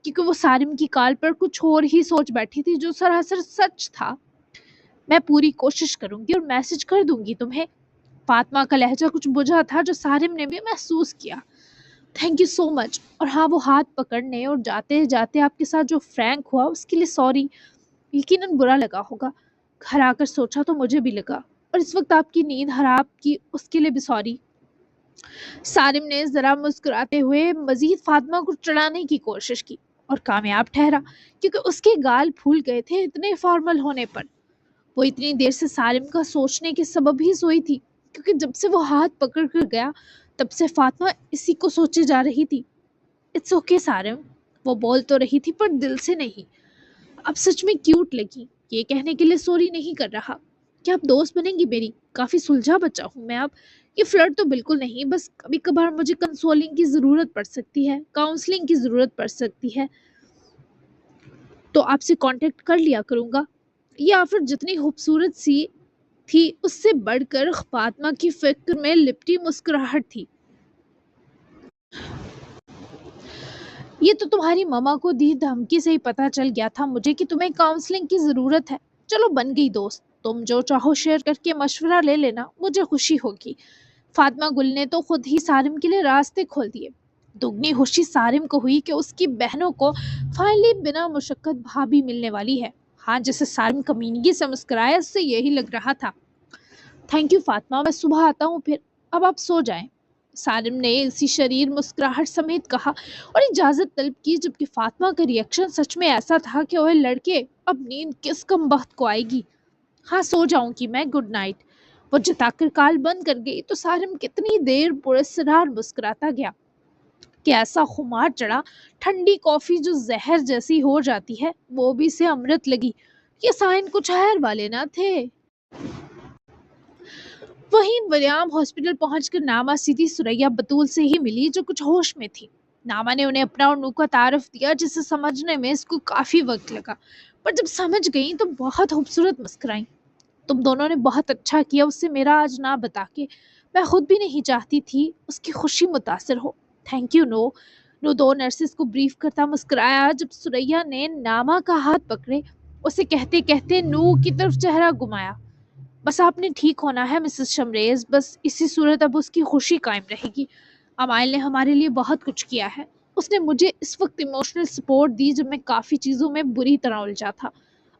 کیونکہ وہ سالم کی کال پر کچھ اور ہی سوچ بیٹھی تھی جو سراسر سچ تھا۔ میں پوری کوشش کروں گی اور میسج کر دوں گی تمہیں۔ فاطمہ کا لہجہ کچھ بجھا تھا جو سارم نے بھی محسوس کیا۔ تھینک یو سو مچ، اور ہاں وہ ہاتھ پکڑنے اور جاتے جاتے آپ کے ساتھ جو فرینک ہوا اس کے لیے سوری، یقیناً برا لگا ہوگا۔ گھر آ کر سوچا تو مجھے بھی لگا، اور اس وقت آپ کی نیند حرام کی اس کے لیے بھی سوری۔ سالم نے ذرا مسکراتے ہوئے مزید فاطمہ کو چڑھانے کی کوشش کی اور کامیاب ٹھہرا، کیونکہ اس کے گال پھول گئے تھے اتنے فارمل ہونے پر۔ وہ اتنی دیر سے سالم کا سوچنے کے سبب ہی سوئی تھی، کیونکہ جب سے وہ ہاتھ پکڑ کر گیا تب سے فاطمہ اسی کو سوچے جا رہی تھی۔ اٹس اوکے سالم، وہ بول تو رہی تھی پر دل سے نہیں۔ اب سچ میں کیوٹ لگی، یہ کہنے کے لیے سوری نہیں کر رہا۔ کیا آپ دوست بنیں گی میری؟ کافی سلجھا بچہ ہوں میں اب۔ یہ فلرٹ تو بالکل نہیں، بس کبھی کبھار مجھے کنسولنگ کی ضرورت پڑ سکتی ہے، کاؤنسلنگ کی ضرورت پڑ سکتی ہے، تو آپ سے کانٹیکٹ کر لیا کروں گا۔ یہ آفر جتنی خوبصورت سی تھی اس سے بڑھ کر فاطمہ کی فکر میں لپٹی مسکراہٹ تھی۔ یہ تو تمہاری ماما کو دی دھمکی سے ہی پتا چل گیا تھا مجھے کہ تمہیں کاؤنسلنگ کی ضرورت ہے۔ چلو بن گئی دوست، تم جو چاہو شیئر کر کے مشورہ لے لینا، مجھے خوشی ہوگی۔ فاطمہ گل نے تو خود ہی سارم کے لیے راستے کھول دیے۔ دگنی خوشی سارم کو ہوئی کہ اس کی بہنوں کو فائنلی بنا مشقت بھابھی ملنے والی ہے۔ ہاں، جیسے سارم کمینگی سے مسکرایا اس سے یہی لگ رہا تھا۔ تھینک یو فاطمہ، میں صبح آتا ہوں پھر، اب آپ سو جائیں، سالم نے اسی شریر مسکراہٹ سمیت کہا اور اجازت طلب کی، جبکہ فاطمہ کا ریئیکشن سچ میں ایسا تھا کہ اوے لڑکے، اب نیند کس کم بخت کو آئے گی۔ ہاں سو جاؤں گی میں، گڈ نائٹ۔ وہ جتا کر کال بند کر گئی تو سالم کتنی دیر پراسرار مسکراتا گیا کہ ایسا خمار چڑھا، ٹھنڈی کافی جو زہر جیسی ہو جاتی ہے وہ بھی سے امرت لگی۔ یہ سائن کچھ خیر والے نہ تھے۔ وہیں ولیام ہاسپٹل پہنچ کر نامہ سیدھی سریا بطول سے ہی ملی جو کچھ ہوش میں تھی۔ نامہ نے انہیں اپنا اور نو کا تعارف دیا، جسے سمجھنے میں اس کو کافی وقت لگا، پر جب سمجھ گئیں تو بہت خوبصورت مسکرائیں۔ تم دونوں نے بہت اچھا کیا اس سے میرا آج نہ بتا کے، میں خود بھی نہیں چاہتی تھی اس کی خوشی متاثر ہو۔ Thank you no. نو دو نرسز کو بریف کرتا مسکرایا جب سریا نے نامہ کا ہاتھ پکڑے، اسے کہتے کہتے نو کی طرف چہرہ گھمایا۔ بس آپ نے ٹھیک ہونا ہے مسز شمریز، بس اسی صورت اب اس کی خوشی قائم رہے گی۔ امائل نے ہمارے لیے بہت کچھ کیا ہے، اس نے مجھے اس وقت ایموشنل سپورٹ دی جب میں کافی چیزوں میں بری طرح الجھا تھا۔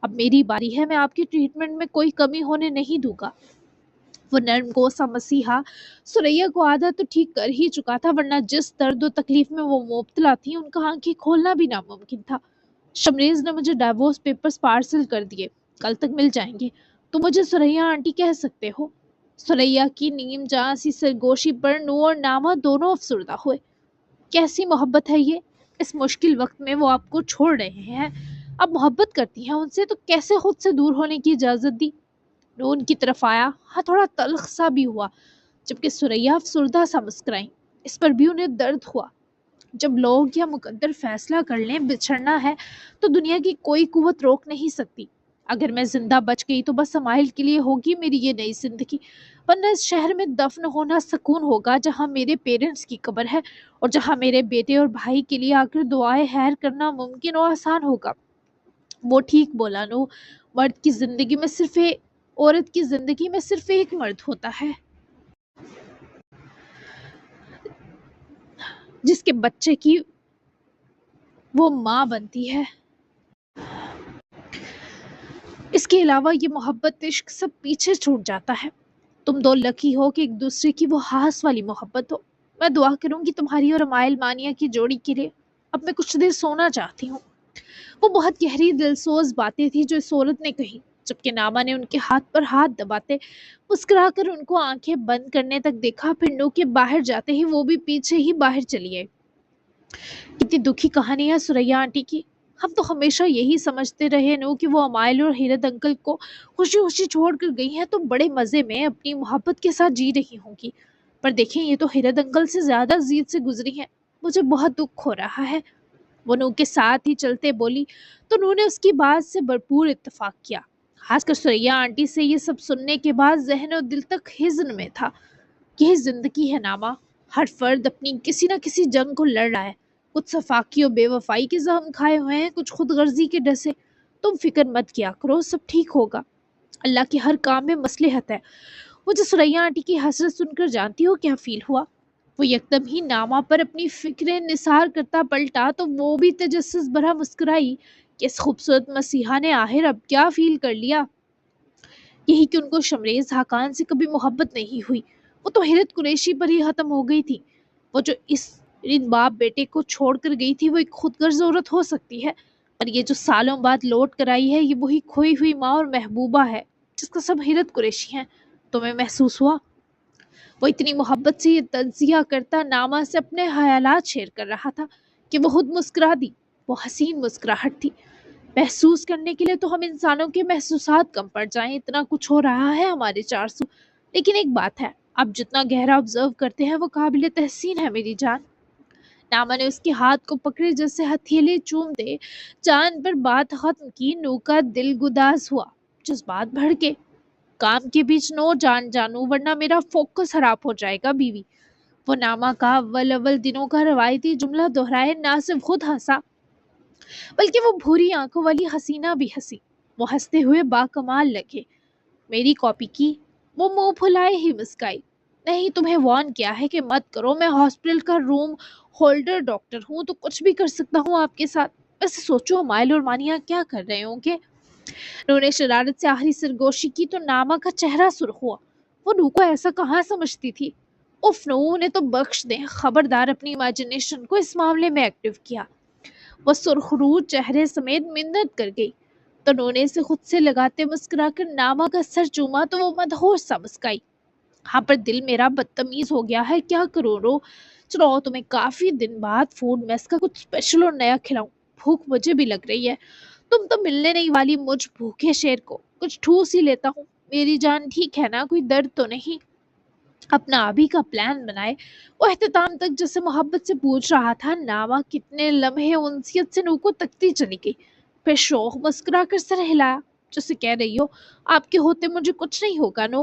اب میری باری ہے، میں آپ کی ٹریٹمنٹ میں کوئی کمی ہونے نہیں دوں گا۔ وہ نرم گو سا مسیحا سریا کو آدھا تو ٹھیک کر ہی چکا تھا، ورنہ جس درد و تکلیف میں وہ مبتلا تھی ان کا آنکھیں کھولنا بھی ناممکن تھا۔ شمریز نے مجھے ڈائیورس پیپرز پارسل کر دیے، کل تک مل جائیں گے، تو مجھے سریا آنٹی کہہ سکتے ہو۔ سریا کی نیم جہاں سی سرگوشی پر نو اور نامہ دونوں افسردہ ہوئے۔ کیسی محبت ہے یہ، اس مشکل وقت میں وہ آپ کو چھوڑ رہے ہیں، اب محبت کرتی ہیں ان سے تو کیسے خود سے دور ہونے کی اجازت دی۔ نو ان کی طرف آیا، ہاں تھوڑا تلخ سا بھی ہوا، جبکہ سریا افسردہ سا مسکرائیں۔ اس پر بھی انہیں درد ہوا۔ جب لوگ یا مقدر فیصلہ کر لیں بچھڑنا ہے تو دنیا کی کوئی قوت روک نہیں سکتی۔ اگر میں زندہ بچ گئی تو بس سمائل کے لیے ہوگی میری یہ نئی زندگی، ورنہ اس شہر میں دفن ہونا سکون ہوگا جہاں میرے پیرنٹس کی قبر ہے، اور جہاں میرے بیٹے اور بھائی کے لیے آ کر دعائیں خیر کرنا ممکن اور آسان ہوگا۔ وہ ٹھیک بولا نو، مرد کی زندگی میں صرف عورت کی زندگی میں صرف ایک مرد ہوتا ہے جس کے بچے کی وہ ماں بنتی ہے۔ اس کے علاوہ یہ محبت عشق سب پیچھے چھوٹ جاتا ہے۔ تم دو لکی ہو کہ ایک دوسرے کی وہ خاص والی محبت ہو۔ میں دعا کروں گی تمہاری اور امائل مانیہ کی جوڑی کے لیے۔ اب میں کچھ دیر سونا چاہتی ہوں۔ وہ بہت گہری دلسوز باتیں تھیں جو اس عورت نے کہی، جبکہ نامہ نے ان کے ہاتھ پر ہاتھ دباتے مسکرا کر ان کو آنکھیں بند کرنے تک دیکھا، پھر نو کے باہر جاتے ہی وہ بھی پیچھے ہی باہر چلی آئی۔ کتنی دکھی کہانی ہے سریا آنٹی کی۔ ہم تو ہمیشہ یہی سمجھتے رہے نو کہ وہ امائل اور ہیرت انکل کو خوشی خوشی چھوڑ کر گئی ہیں تو بڑے مزے میں اپنی محبت کے ساتھ جی رہی ہوں گی، پر دیکھیں یہ تو ہیرت انکل سے زیادہ ضد سے گزری ہیں، مجھے بہت دکھ ہو رہا ہے۔ وہ نو کے ساتھ ہی چلتے بولی تو نو نے اس کی بات سے بھرپور اتفاق کیا۔ خاص کر سریا آنٹی سے یہ سب سننے کے بعد ذہن و دل تک حزن میں تھا۔ یہ زندگی ہے نامہ، ہر فرد اپنی کسی نہ کسی جنگ کو لڑ رہا ہے، کچھ صفاقی و بے وفائی کے زخم کھائے ہوئے ہیں، کچھ خود غرضی کے ڈسے۔ تم فکر مت کیا کرو، سب ٹھیک ہوگا۔ اللہ کے ہر کام میں مصلحت ہے۔ مجھے سریا آنٹی کی حسرت سن کر جانتی ہو کیا فیل ہوا؟ وہ یکدم ہی نامہ پر اپنی فکریں نثار کرتا پلٹا تو وہ بھی تجسس بھرا مسکرائی کہ اس خوبصورت مسیحا نے آخر اب کیا فیل کر لیا؟ یہی کہ ان کو شمریز حقان سے کبھی محبت نہیں ہوئی، وہ تو حیرت قریشی پر ہی ختم ہو گئی تھی۔ وہ جو ان باپ بیٹے کو چھوڑ کر گئی تھی وہ ایک خود غرض عورت ہو سکتی ہے، پر یہ جو سالوں بعد لوٹ کر آئی ہے یہ وہی کھوئی ہوئی ماں اور محبوبہ ہے جس کا سب حیرت قریشی ہیں۔ تمہیں محسوس ہوا؟ وہ اتنی محبت سے یہ تجزیہ کرتا نامہ سے اپنے خیالات شیئر کر رہا تھا کہ وہ خود مسکرا دی۔ وہ حسین مسکراہٹ تھی۔ محسوس کرنے کے لیے تو ہم انسانوں کے محسوسات کم پڑ جائیں، اتنا کچھ ہو رہا ہے ہمارے 400۔ لیکن ایک بات ہے، آپ جتنا گہرا آبزرو کرتے ہیں وہ قابل تحسین ہے میری جان۔ نامہ نے اس کے ہاتھ کو پکڑے جیسے ہتھیلے چومتے چاند پر بات ختم کی۔ نو کا دل گداز ہوا، جذبات بڑھ کے۔ کام کے بیچ نو جانو ورنہ میرا فوکس خراب ہو جائے گا بیوی۔ وہ نامہ کا اول دنوں کا روایتی جملہ دہرائے نہ صرف خود ہنسا بلکہ وہ بھوری آنکھوں والی حسینہ بھی ہنسی۔ وہ ہنستے ہوئے باکمال لگے۔ میری کاپی کی؟ وہ منہ پھلائے ہی مسکائی۔ نہیں، تمہیں وارن کیا ہے کہ مت کرو، میں ہاسپٹل کا روم ہولڈر ڈاکٹر ہوں تو کچھ بھی کر سکتا ہوں آپ کے ساتھ۔ ویسے سوچو مائل اور مانیہ کیا کر رہے ہوں گے؟ انہوں نے شرارت سے آخری سرگوشی کی تو نامہ کا چہرہ سرخ ہوا۔ وہ نو کو ایسا کہاں سمجھتی تھی؟ اف نو، انہیں تو بخش دیں، خبردار اپنی امیجنیشن کو اس معاملے میں ایکٹیو کیا۔ وہ سرخرو چہرے سمیت منت کر گئی تو نونے سے خود سے لگاتے مسکرا کر نامہ کا سر چوما تو وہ مدہوش سا مسکائی۔ ہاں پر دل میرا بدتمیز ہو گیا ہے، کیا کروں رو؟ چلو تمہیں کافی دن بعد فوڈ میس کا کچھ اسپیشل اور نیا کھلاؤں، بھوک مجھے بھی لگ رہی ہے۔ تم تو ملنے نہیں والی مجھ بھوکے شیر کو، کچھ ٹھوس ہی لیتا ہوں۔ میری جان ٹھیک ہے نا؟ کوئی درد تو نہیں؟ اپنا ابھی کا پلان بنائے۔ وہ اختتام تک جیسے محبت سے پوچھ رہا تھا۔ نامہ کتنے لمحے انسیت سے نو کو تکتی چلی گئی، پھر شوق مسکرا کر سر ہلایا جیسے کہہ رہی ہو آپ کے ہوتے مجھے کچھ نہیں ہوگا نو۔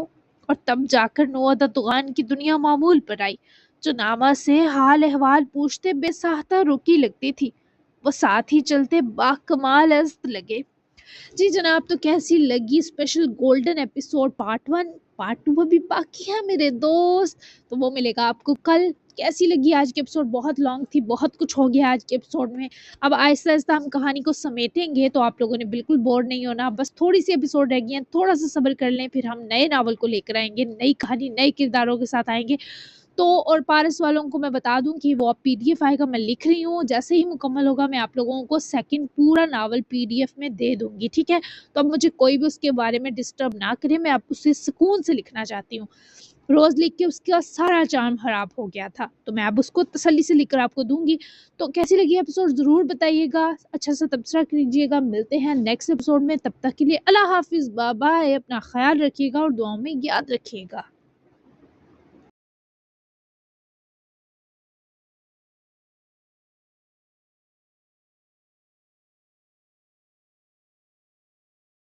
اور تب جا کر نو عددغان کی دنیا معمول پر آئی، جو نامہ سے حال احوال پوچھتے بے ساختہ رکی لگتی تھی۔ وہ ساتھ ہی چلتے باکمال است لگے۔ جی جناب، تو کیسی لگی special golden episode part 1؟ Part 2 ابھی باقی ہے میرے دوست، تو وہ ملے گا آپ کو کل۔ کیسی لگی آج کی ایپیسوڈ؟ بہت لانگ تھی، بہت کچھ ہو گیا آج کے ایپیسوڈ میں۔ اب آہستہ آہستہ ہم کہانی کو سمیٹیں گے تو آپ لوگوں نے بالکل بور نہیں ہونا۔ بس تھوڑی سی ایپیسوڈ رہ گئی ہیں، تھوڑا سا صبر کر لیں، پھر ہم نئے ناول کو لے کر آئیں گے، نئی کہانی نئے کرداروں کے ساتھ آئیں گے۔ تو اور پارس والوں کو میں بتا دوں کہ وہ اب پی ڈی ایف آئے گا، میں لکھ رہی ہوں، جیسے ہی مکمل ہوگا میں آپ لوگوں کو سیکنڈ پورا ناول پی ڈی ایف میں دے دوں گی، ٹھیک ہے؟ تو اب مجھے کوئی بھی اس کے بارے میں ڈسٹرب نہ کرے، میں اب اسے سکون سے لکھنا چاہتی ہوں۔ روز لکھ کے اس کا سارا چارم خراب ہو گیا تھا، تو میں اب اس کو تسلی سے لکھ کر آپ کو دوں گی۔ تو کیسی لگی ایپیسوڈ ضرور بتائیے گا، اچھا سا تبصرہ کیجیے گا۔ ملتے ہیں نیکسٹ ایپیسوڈ میں، تب تک کے لیے اللہ حافظ، بائے بائے، اپنا خیال رکھیے گا اور دعاؤں میں یاد رکھیے گا۔